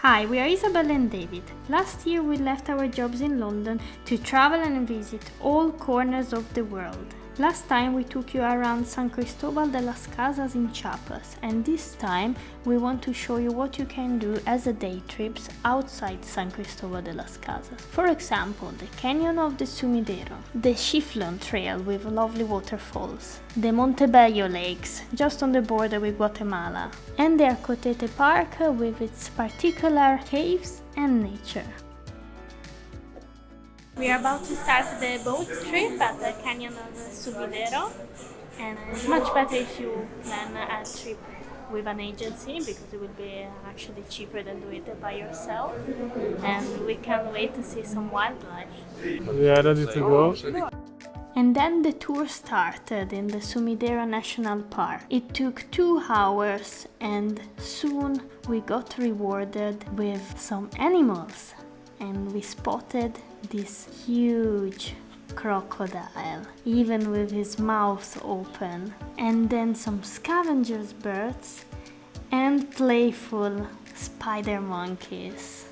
Hi, we are Isabel and David. Last year we left our jobs in London to travel and visit all corners of the world. Last time we took you around San Cristobal de las Casas in Chiapas, and this time we want to show you what you can do as a day trips outside San Cristobal de las Casas. For example, the canyon of the Sumidero, the Chiflon Trail with lovely waterfalls, the Montebello lakes just on the border with Guatemala, and the Arcotete Park with its particular caves and nature. We are about to start the boat trip at the canyon of the Sumidero, and it's much better if you plan a trip with an agency because it will be actually cheaper than doing it by yourself, and we can't wait to see some wildlife. We are ready to go. And then the tour started in the Sumidero National Park. It took 2 hours and soon we got rewarded with some animals, and we spotted this huge crocodile, even with his mouth open, and then some scavengers birds and playful spider monkeys.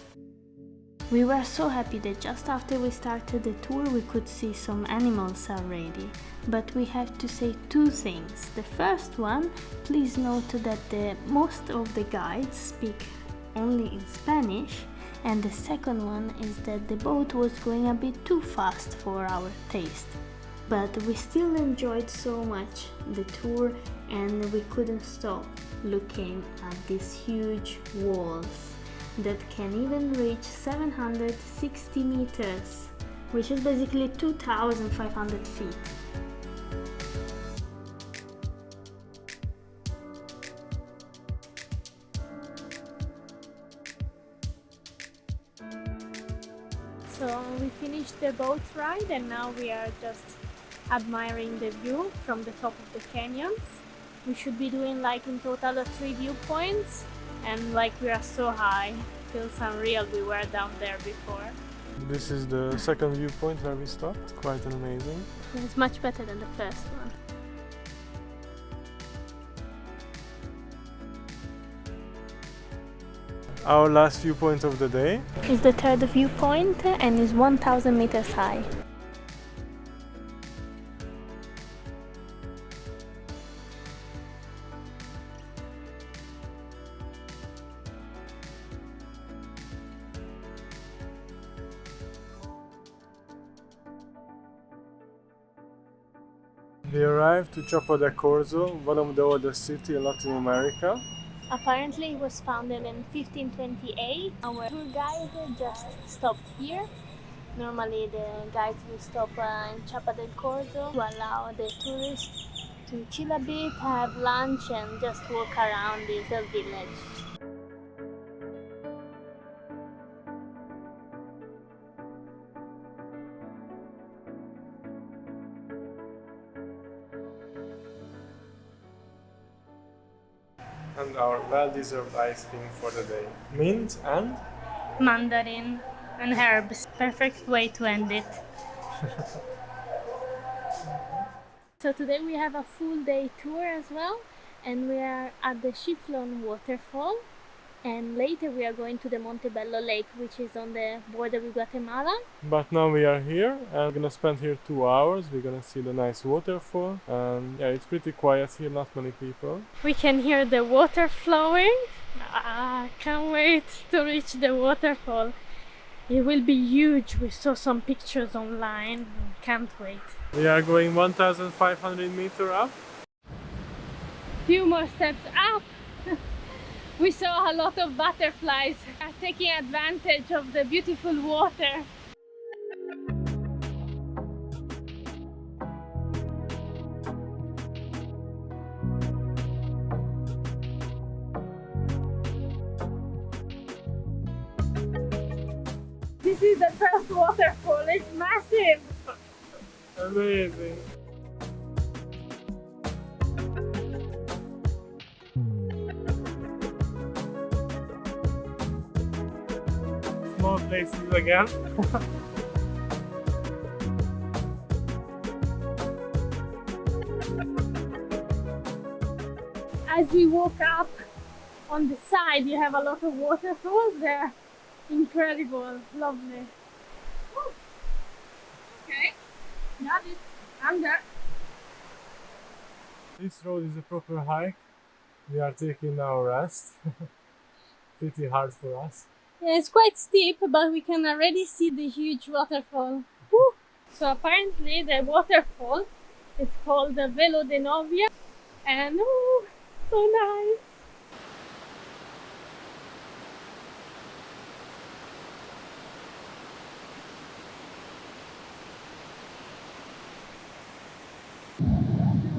We were so happy that just after we started the tour we could see some animals already, but we have to say 2 things. The first one, please note that most of the guides speak only in Spanish, and the second one is that the boat was going a bit too fast for our taste. But we still enjoyed so much the tour and we couldn't stop looking at these huge walls that can even reach 760 meters, which is basically 2,500 feet. So we finished the boat ride and now we are just admiring the view from the top of the canyons. We should be doing like in total 3 viewpoints, and like we are so high, feels unreal. We were down there before. This is the second viewpoint where we stopped, quite amazing. It's much better than the first one. Our last viewpoint of the day. It's the 3rd viewpoint and is 1,000 meters high. We arrived to Chiapa de Corzo, one of the oldest cities in Latin America. Apparently it was founded in 1528. Our tour guide just stopped here. Normally the guides will stop in Chiapa del Corzo to allow the tourists to chill a bit, have lunch and just walk around this village. And our well-deserved ice cream for the day. Mint and Mandarin and herbs. Perfect way to end it. So today we have a full day tour as well, and we are at the Chiflon Waterfall, and later we are going to the Montebello lake, which is on the border with Guatemala. But now we are here and we're gonna spend here 2 hours. We're gonna see the nice waterfall, and yeah, it's pretty quiet here, not many people. We can hear the water flowing. Can't wait to reach the waterfall. It will be huge. We saw some pictures online. Can't wait. We are going 1,500 meters up. Few more steps up. We saw a lot of butterflies taking advantage of the beautiful water. This is the first waterfall. It's massive. Amazing. Small places again. As we walk up on the side you have a lot of waterfalls. They're incredible, lovely. Okay, got it. I'm there. This road is a proper hike. We are taking our rest. Pretty hard for us. Yeah, it's quite steep, but we can already see the huge waterfall. Woo! So apparently the waterfall is called the Velo de Novia, and oh, so nice.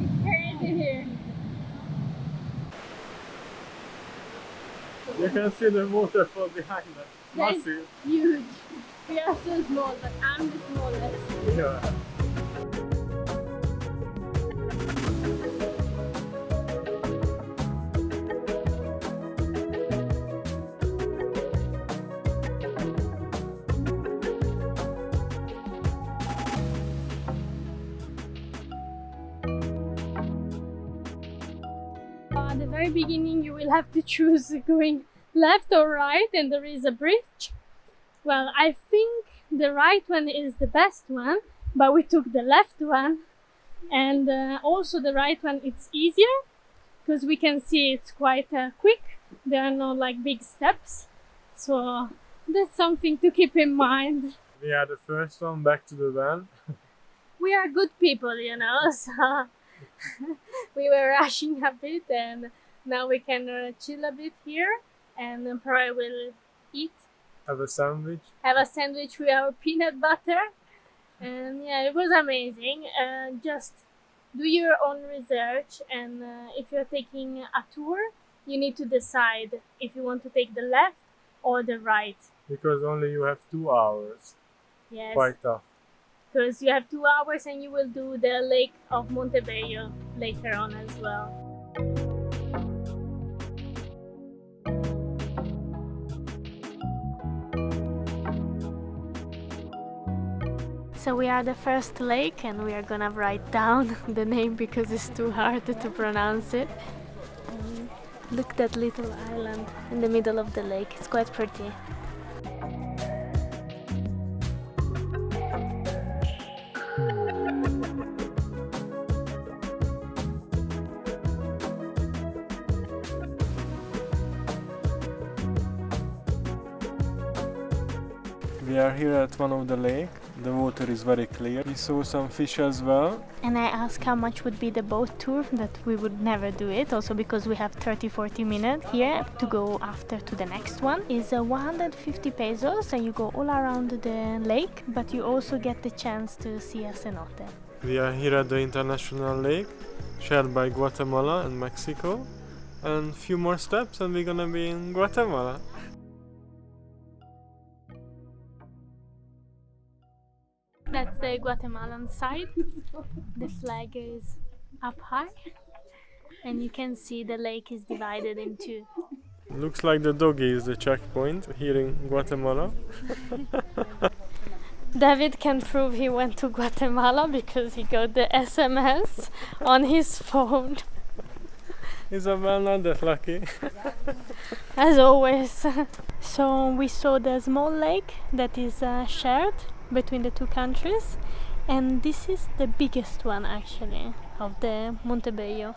It's crazy here. You can see the waterfall behind us. That's Massive. huge. We are so small, but I'm the smallest. Yeah. At the very beginning you will have to choose going left or right, and there is a bridge. Well, I think the right one is the best one, but we took the left one, and also the right one, it's easier because we can see it's quite quick. There are no like big steps, so that's something to keep in mind. We are the first one back to the van. We are good people, you know, so we were rushing a bit, and now we can chill a bit here, and then probably we'll eat. Have a sandwich. Have a sandwich with our peanut butter, and yeah, it was amazing. Just do your own research, and if you're taking a tour, you need to decide if you want to take the left or the right. Because only you have 2 hours. Yes, Quite tough. because you have 2 hours, and you will do the lake of Montebello later on as well. So we are the first lake, and we are gonna write down the name because it's too hard to pronounce it. Look, that little island in the middle of the lake, it's quite pretty. We are here at one of the lake. The water is very clear. We saw some fish as well. And I asked how much would be the boat tour, that we would never do it, also because we have 30-40 minutes here to go after to the next one. Is 150 pesos, and you go all around the lake, but you also get the chance to see a cenote. We are here at the international lake, shared by Guatemala and Mexico. And few more steps and we're gonna be in Guatemala. That's the Guatemalan side. The flag is up high, and you can see the lake is divided in two. Looks like the doggy is the checkpoint here in Guatemala. David can prove he went to Guatemala because he got the SMS on his phone. Isabel not that lucky. As always. So we saw the small lake that is shared between the two countries, and this is the biggest one actually of the Montebello.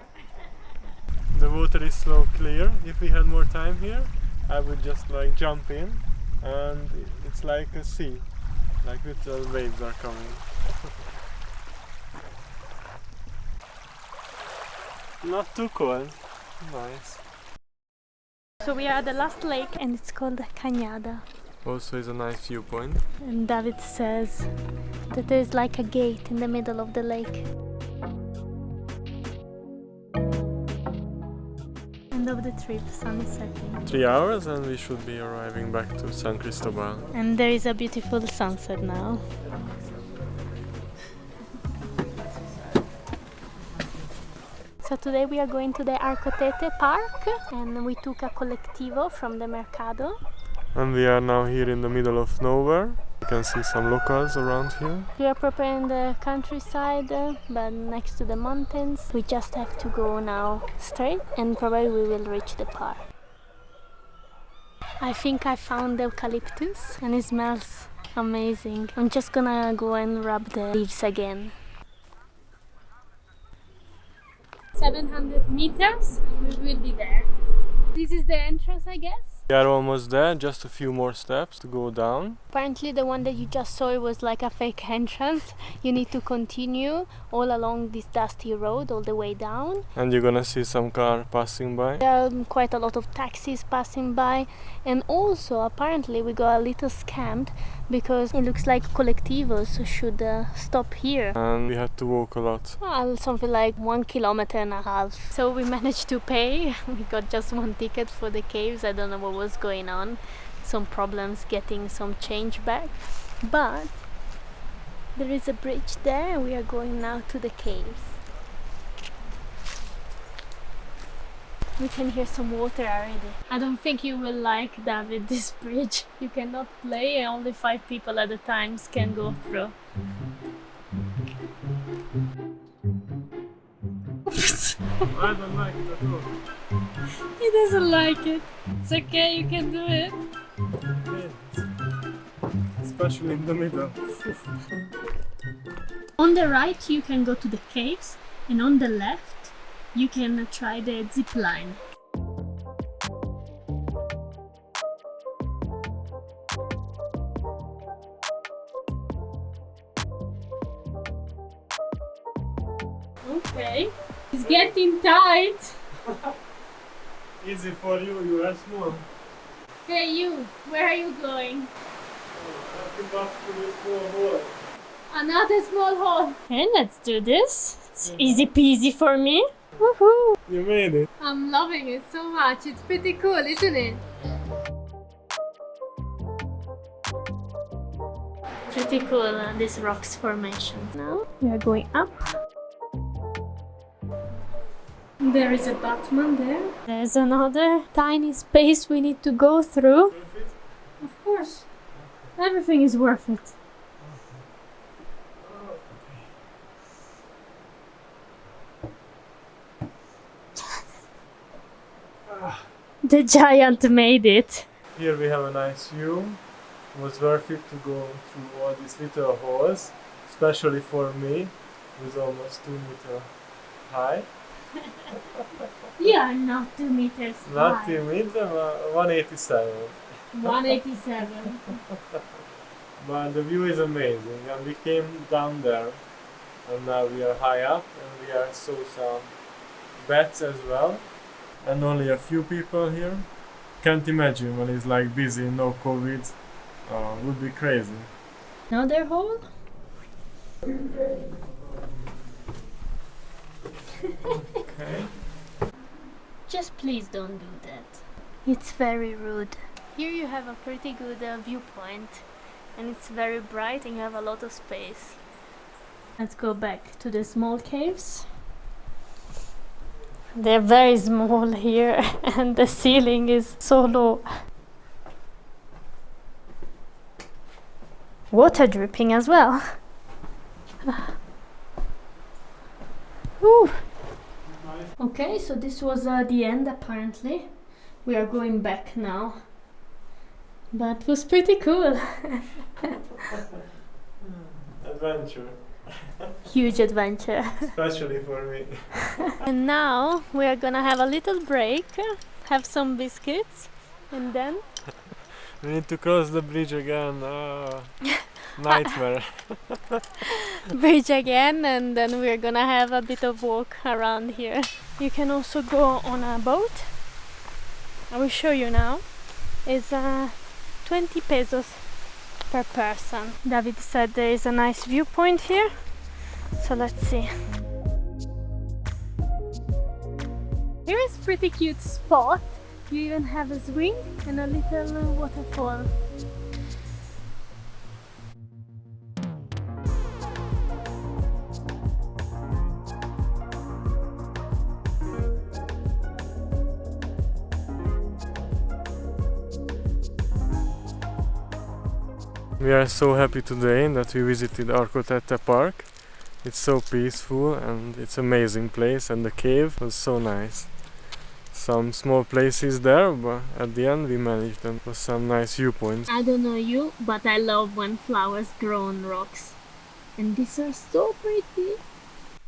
The water is so clear. If we had more time here, I would just like jump in, and it's like a sea, like little waves are coming. Not too cold. Nice. So we are at the last lake, and it's called Cañada. Also is a nice viewpoint. And David says that there's like a gate in the middle of the lake. End of the trip, sun is setting. 3 hours and we should be arriving back to San Cristobal. And there is a beautiful sunset now. So today we are going to the Arcotete Park, and we took a colectivo from the mercado. And we are now here in the middle of nowhere. You can see some locals around here. We are preparing the countryside, but next to the mountains. We just have to go now straight, and probably we will reach the park. I think I found the eucalyptus and it smells amazing. I'm just gonna go and rub the leaves again. 700 meters and we will be there. This is the entrance, I guess. We are almost there, just a few more steps to go down. Apparently the one that you just saw was like a fake entrance. You need to continue all along this dusty road all the way down. And you're gonna see some car passing by. There are quite a lot of taxis passing by, and also apparently we got a little scammed because it looks like collectivos should stop here. And we had to walk a lot. Something like 1.5 kilometers. So we managed to pay. We got just one ticket for the caves. I don't know what was going on. Some problems getting some change back. But there is a bridge there and we are going now to the caves. We can hear some water already. I don't think you will like, David, this bridge. You cannot play and only 5 people at a time can go through. I don't like it at all. He doesn't like it. It's okay, you can do it. Especially in the middle. On the right you can go to the caves, and on the left you can try the zip line. Okay, it's getting tight. Easy for you, you are small. Hey you, where are you going? I think that's for this small hole. Another small hole. Okay, let's do this. It's easy peasy for me. Woohoo! You made it. I'm loving it so much. It's pretty cool, isn't it? Pretty cool, this rocks formation. Now we are going up. There is a Batman there. There's another tiny space we need to go through. Of course. Everything is worth it. The giant made it. Here we have a nice view. It was worth it to go through all these little holes, especially for me, who's almost 2 meters high. Yeah, not 2 meters Not high. 2 meters, 187. 187. But the view is amazing, and we came down there, and now we are high up, and we are saw some bats as well, and only a few people here. Can't imagine when it's like busy, no COVID, would be crazy. Another hole? Okay. Just please don't do that. It's very rude. Here you have a pretty good viewpoint, and it's very bright and you have a lot of space. Let's go back to the small caves. They're very small here and the ceiling is so low. Water dripping as well. Whew. Okay, so this was the end apparently. We are going back now. But it was pretty cool. Adventure. Huge adventure. Especially for me. And now we are gonna have a little break, have some biscuits, and then We need to cross the bridge again. Nightmare. bridge again, and then we're gonna have a bit of walk around here. You can also go on a boat. I will show you now. It's 20 pesos per person. David said there is a nice viewpoint here, so let's see. Here is a pretty cute spot. You even have a swing and a little waterfall. We are so happy today that we visited Arcotete Park. It's so peaceful and it's an amazing place, and the cave was so nice. some small places there, but at the end we managed them for some nice viewpoints. I don't know you, but I love when flowers grow on rocks. And these are so pretty.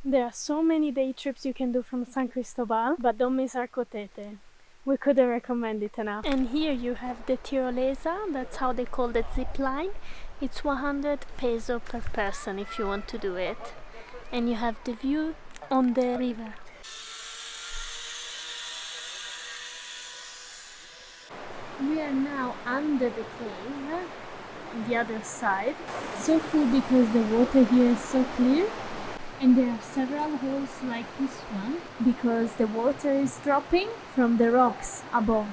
There are so many day trips you can do from San Cristobal, but don't miss Arcotete. We couldn't recommend it enough. And here you have the tirolesa, that's how they call the zip line. It's 100 peso per person if you want to do it. And you have the view on the river. We are now under the cave, on the other side. So cool because the water here is so clear. And there are several holes like this one because the water is dropping from the rocks above.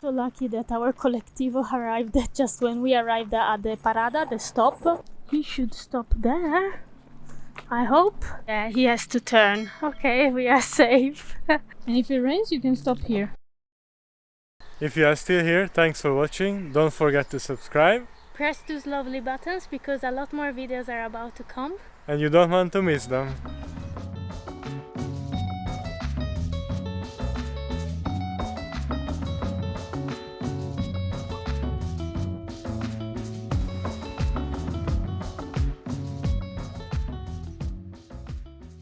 So lucky that our colectivo arrived just when we arrived at the parada, the stop. He should stop there, I hope. Yeah, he has to turn. Okay, we are safe. And if it rains, you can stop here. If you are still here, thanks for watching. Don't forget to subscribe. Press those lovely buttons because a lot more videos are about to come. And you don't want to miss them.